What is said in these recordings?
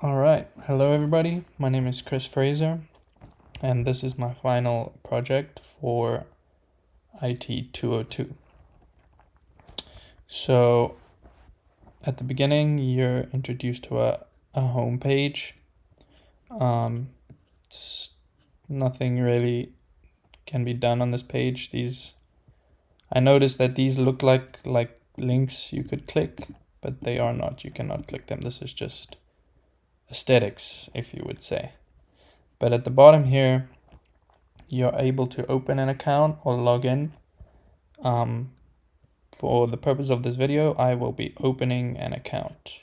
All right, hello everybody. My name is Chris Fraser, and this is my final project for IT202. So, at the beginning, you're introduced to a home page. Nothing really can be done on this page. I noticed that these look like links you could click, but they are not. You cannot click them. This is just aesthetics, if you would say. But at the bottom here, you're able to open an account or log in. For the purpose of this video, I will be opening an account.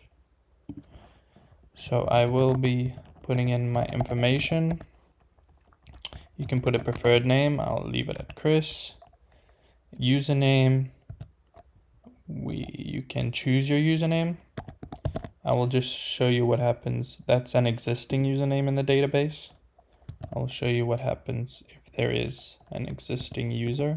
So I will be putting in my information. You can put a preferred name. I'll leave it at Chris. Username. You can choose your username. I will just show you what happens. That's an existing username in the database. I'll show you what happens if there is an existing user.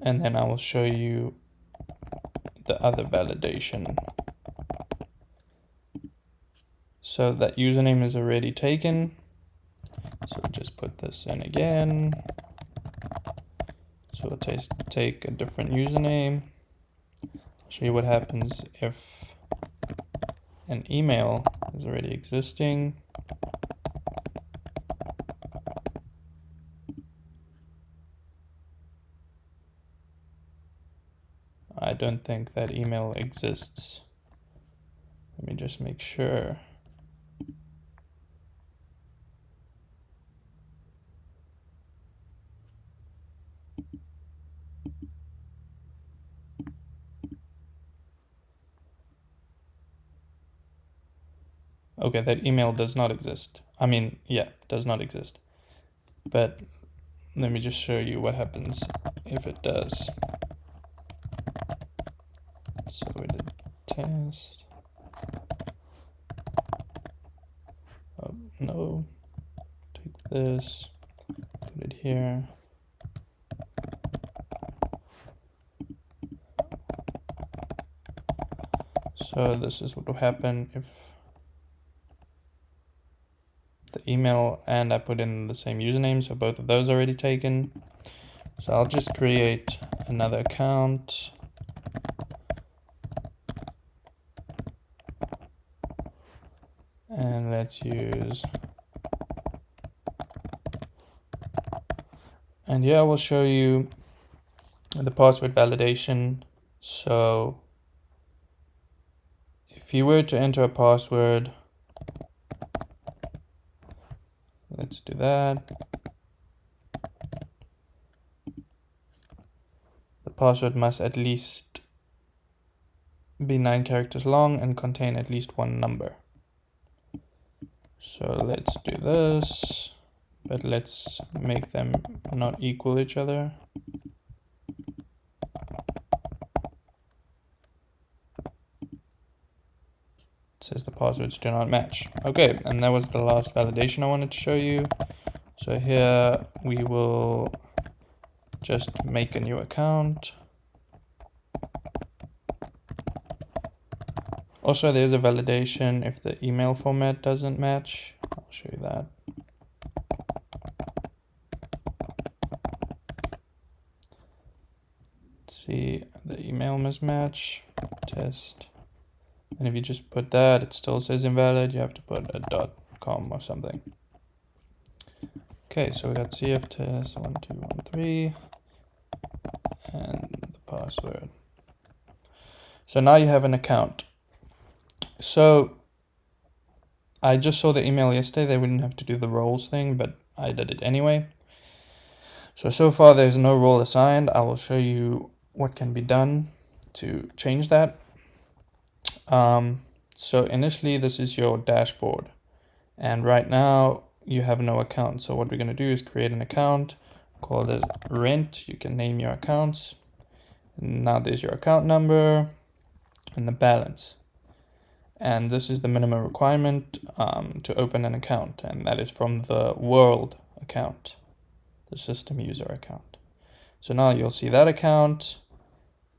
And then I will show you the other validation. So that username is already taken. So we'll just put this in again. So we'll take a different username. I'll show you what happens if an email is already existing. I don't think that email exists. Let me just make sure. Okay, that email does not exist. Does not exist. But let me just show you what happens if it does. So we did test. Oh, no. Take this, put it here. So this is what will happen if the email and I put in the same username, so both of those are already taken. So I'll just create another account. And let's use, and here I will show you the password validation. So if you were to enter a password, let's do that. The password must at least be 9 characters long and contain at least one number. So let's do this, but let's make them not equal each other. It says the passwords do not match. Okay, and that was the last validation I wanted to show you. So here we will just make a new account. Also, there's a validation if the email format doesn't match. I'll show you that. Let's see the email mismatch, test. And if you just put that, it still says invalid. You have to put a .com or something. Okay, so we got cftest 1213 and the password. So now you have an account. So I just saw the email yesterday. They wouldn't have to do the roles thing, but I did it anyway. So far there's no role assigned. I will show you what can be done to change that. So initially this is your dashboard, and right now you have no account. So what we're going to do is create an account, call it rent. You can name your accounts. And now there's your account number and the balance. And this is the minimum requirement to open an account, and that is from the world account, the system user account. So now you'll see that account,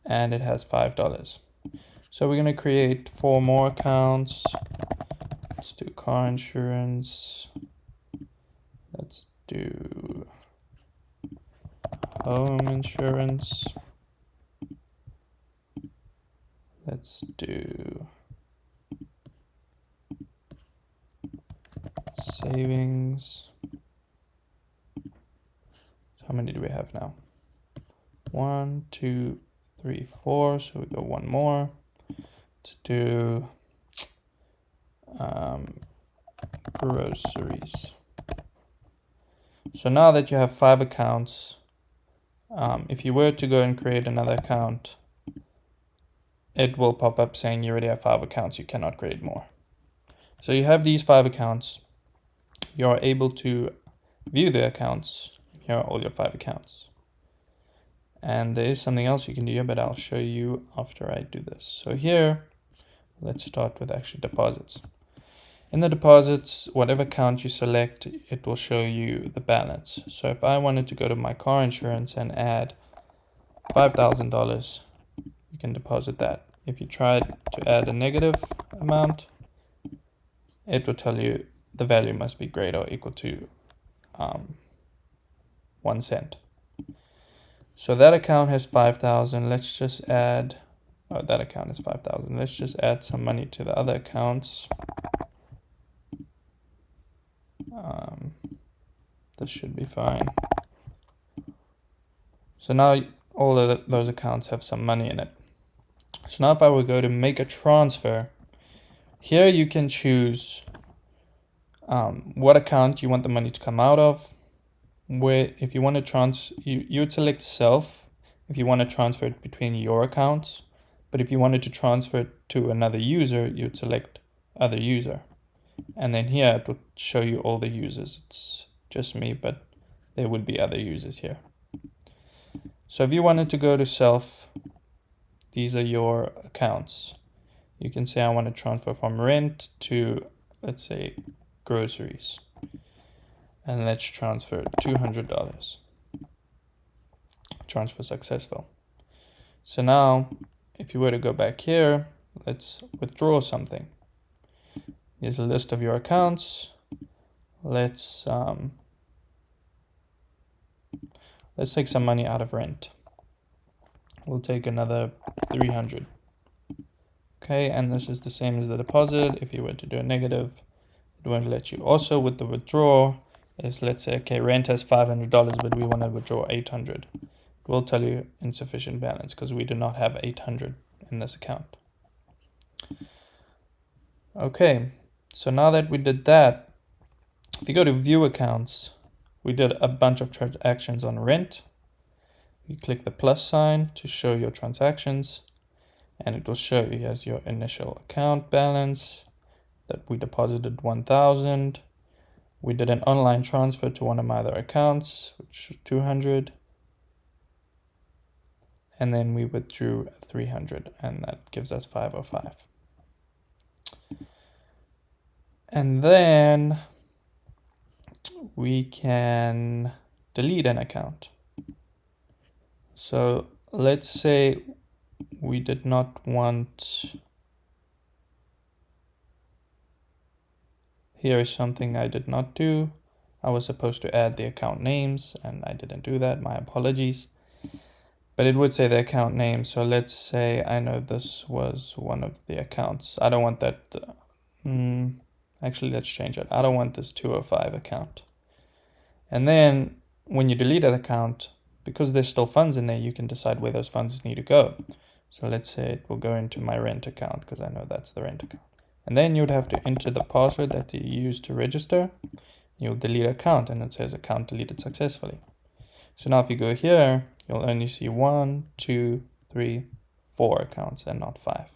and it has $5. So we're going to create 4 more accounts. Let's do car insurance. Let's do home insurance. Let's do savings. How many do we have now? 1, 2, 3, 4. So we go one more to do groceries. So now that you have 5 accounts, if you were to go and create another account, it will pop up saying you already have 5 accounts, you cannot create more. So you have these 5 accounts. You're able to view the accounts. Here are all your 5 accounts. And there is something else you can do here, but I'll show you after I do this. So here, let's start with actually deposits. In the deposits, whatever account you select, it will show you the balance. So if I wanted to go to my car insurance and add $5,000, you can deposit that. If you tried to add a negative amount, it will tell you the value must be greater or equal to 1 cent. So that account has 5,000. Let's just add, that account is 5,000. Let's just add some money to the other accounts. This should be fine. So now all of those accounts have some money in it. So now if I were to go to make a transfer, here you can choose what account you want the money to come out of. Where if you want to you would select self if you want to transfer it between your accounts, but if you wanted to transfer it to another user, you'd select other user, and then here it would show you all the users. It's just me, but there would be other users here. So if you wanted to go to self, these are your accounts. You can say I want to transfer from rent to, let's say, groceries. And let's transfer $200. Transfer successful. So now, if you were to go back here, let's withdraw something. Here's a list of your accounts. Let's take some money out of rent. We'll take another 300. Okay, and this is the same as the deposit. If you were to do a negative, it won't let you. Also with the withdraw, is let's say, okay, rent has $500, but we want to withdraw 800. It will tell you insufficient balance because we do not have 800 in this account. Okay, so now that we did that, if you go to view accounts, we did a bunch of transactions on rent. You click the plus sign to show your transactions, and it will show you as your initial account balance that we deposited 1,000. We did an online transfer to one of my other accounts, which was 200. And then we withdrew 300, and that gives us 505. And then we can delete an account. So let's say we did not want. Here is something I did not do. I was supposed to add the account names, and I didn't do that. My apologies. But it would say the account name. So let's say I know this was one of the accounts. I don't want that. Actually, let's change it. I don't want this 205 account. And then when you delete an account, because there's still funds in there, you can decide where those funds need to go. So let's say it will go into my rent account because I know that's the rent account. And then you'd have to enter the password that you used to register. You'll delete account, and it says account deleted successfully. So now if you go here, you'll only see 1, 2, 3, 4 accounts and not 5.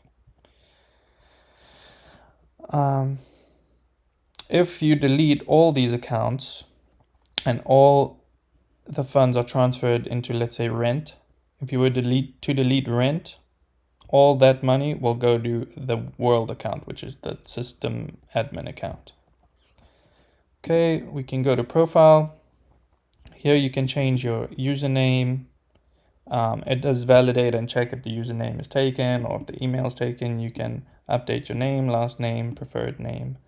If you delete all these accounts and all the funds are transferred into, let's say, rent, if you were to delete rent, all that money will go to the world account, which is the system admin account. Okay, we can go to profile. Here you can change your username. It does validate and check if the username is taken or if the email is taken. You can update your name, last name, preferred name,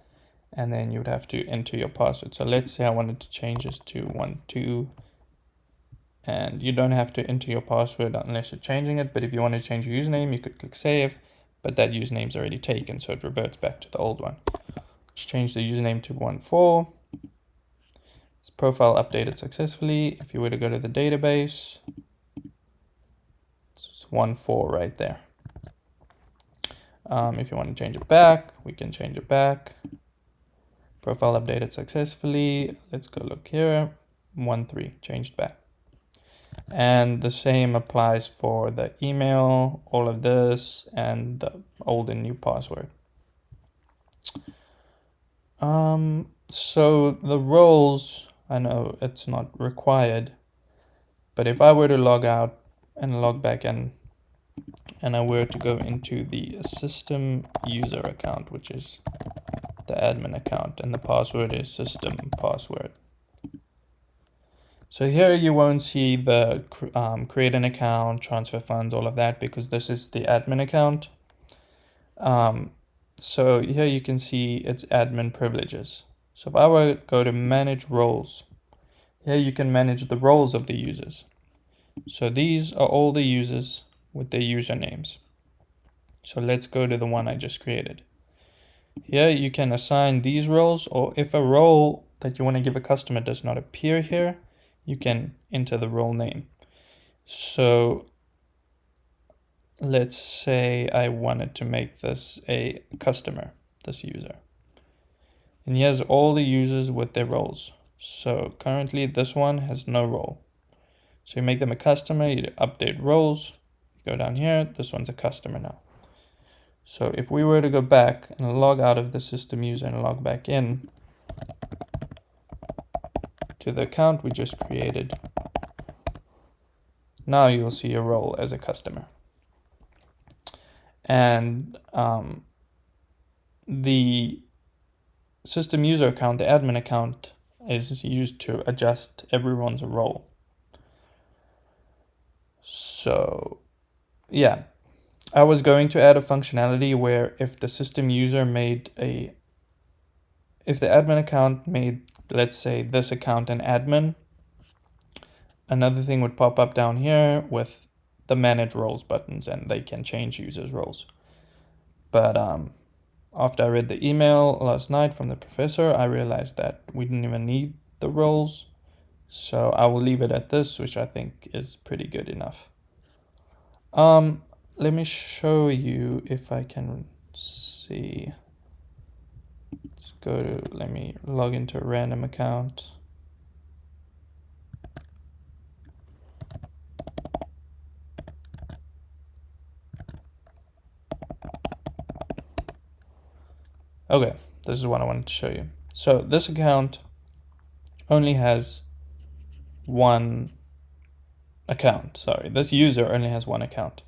and then you would have to enter your password. So let's say I wanted to change this to 12, and you don't have to enter your password unless you're changing it. But if you want to change your username, you could click save, but that username's already taken, so it reverts back to the old one. Let's change the username to 14. This profile updated successfully. If you were to go to the database, it's 14 right there. If you want to change it back, we can change it back. Profile updated successfully. Let's go look here. 13 changed back. And the same applies for the email, all of this, and the old and new password. So the roles, I know it's not required, but if I were to log out and log back in, and I were to go into the system user account, which is the admin account, and the password is system password. So here you won't see the create an account, transfer funds, all of that, because this is the admin account. So here you can see it's admin privileges. So if I were to go to manage roles, here you can manage the roles of the users. So these are all the users with their usernames. So let's go to the one I just created. Here you can assign these roles, or if a role that you want to give a customer does not appear here, you can enter the role name. So let's say I wanted to make this a customer, this user. And here's all the users with their roles. So currently this one has no role. So you make them a customer, you update roles, you go down here, this one's a customer now. So if we were to go back and log out of the system user and log back in to the account we just created, now you'll see a role as a customer. And the system user account, the admin account, is used to adjust everyone's role. So yeah, I was going to add a functionality where if the system user if the admin account made, let's say, this account an admin, another thing would pop up down here with the manage roles buttons, and they can change users' roles. But after I read the email last night from the professor, I realized that we didn't even need the roles. So I will leave it at this, which I think is pretty good enough. Let me show you if I can see. Let me log into a random account. Okay, this is what I wanted to show you. So this account only has one account. Sorry, this user only has one account.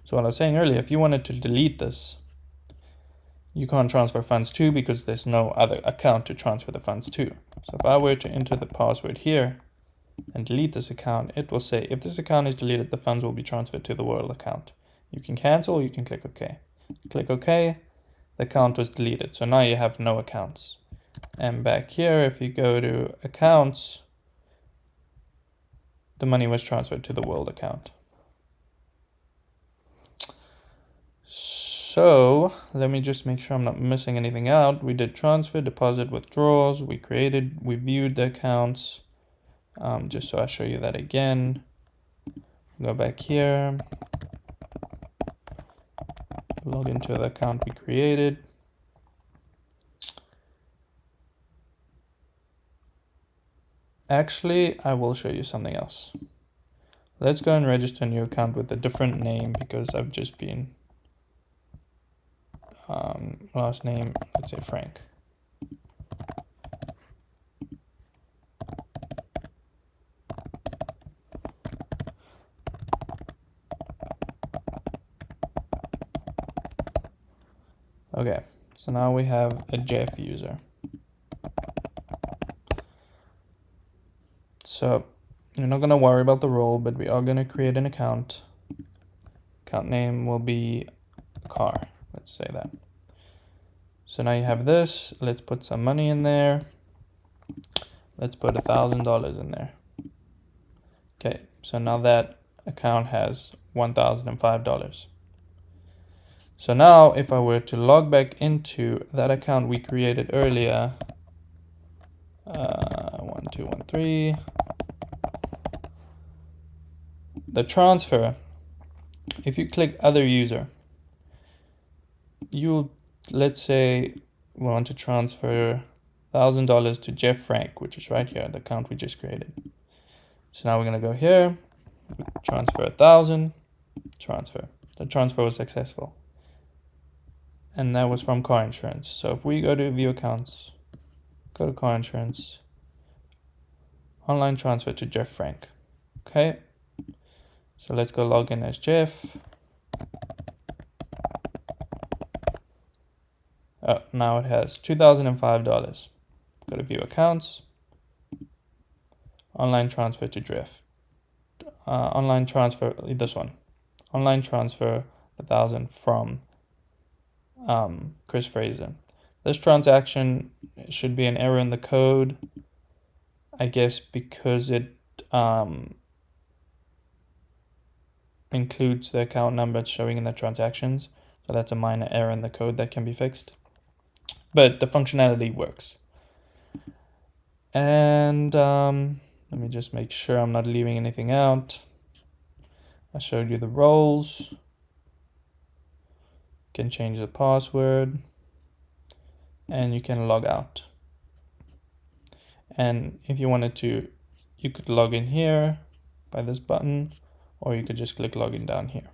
So what I was saying earlier, if you wanted to delete this, you can't transfer funds to because there's no other account to transfer the funds to. So if I were to enter the password here and delete this account, it will say, if this account is deleted, the funds will be transferred to the world account. You can cancel, you can click OK. Click OK, the account was deleted. So now you have no accounts. And back here, if you go to accounts, the money was transferred to the world account. So let me just make sure I'm not missing anything out. We did transfer, deposit, withdrawals. We viewed the accounts. Just so I show you that again. Go back here. Log into the account we created. Actually, I will show you something else. Let's go and register a new account with a different name because I've just been last name, let's say Frank. Okay, so now we have a Jeff user. So We're not going to worry about the role, but we are going to create an account. Account name will be car. Let's say that. So now you have this. Let's put some money in there. Let's put $1,000 in there. Okay, so now that account has $1,005. So now if I were to log back into that account we created earlier, 1213, the transfer, if you click other user, you'll, let's say, want to transfer $1,000 to Jeff Frank, which is right here, the account we just created. So now we're gonna go here, transfer 1,000, transfer. The transfer was successful. And that was from car insurance. So if we go to view accounts, go to car insurance, online transfer to Jeff Frank. Okay. So let's go log in as Jeff. Oh, now it has $2,005. Go to view accounts, online transfer to Jeff. Online transfer, this one. Online transfer 1,000 from Chris Fraser. This transaction should be an error in the code, I guess, because it includes the account number it's showing in the transactions. So that's a minor error in the code that can be fixed. But the functionality works. And let me just make sure I'm not leaving anything out. I showed you the roles. You can change the password. And you can log out. And if you wanted to, you could log in here by this button, or you could just click login down here.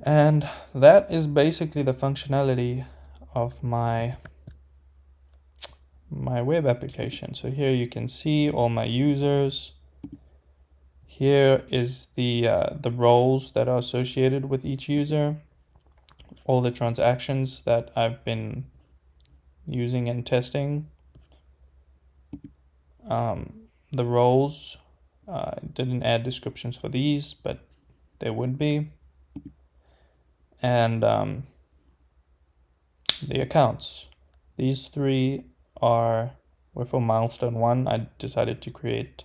And that is basically the functionality of my web application. So here you can see all my users. Here is the roles that are associated with each user, all the transactions that I've been using and testing. The roles, didn't add descriptions for these, but there would be. And the accounts. These three were for milestone 1. I decided to create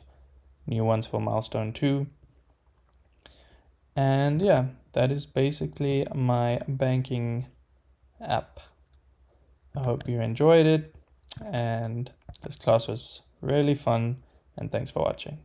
new ones for milestone 2. And yeah, that is basically my banking app. I hope you enjoyed it, and this class was really fun, and thanks for watching.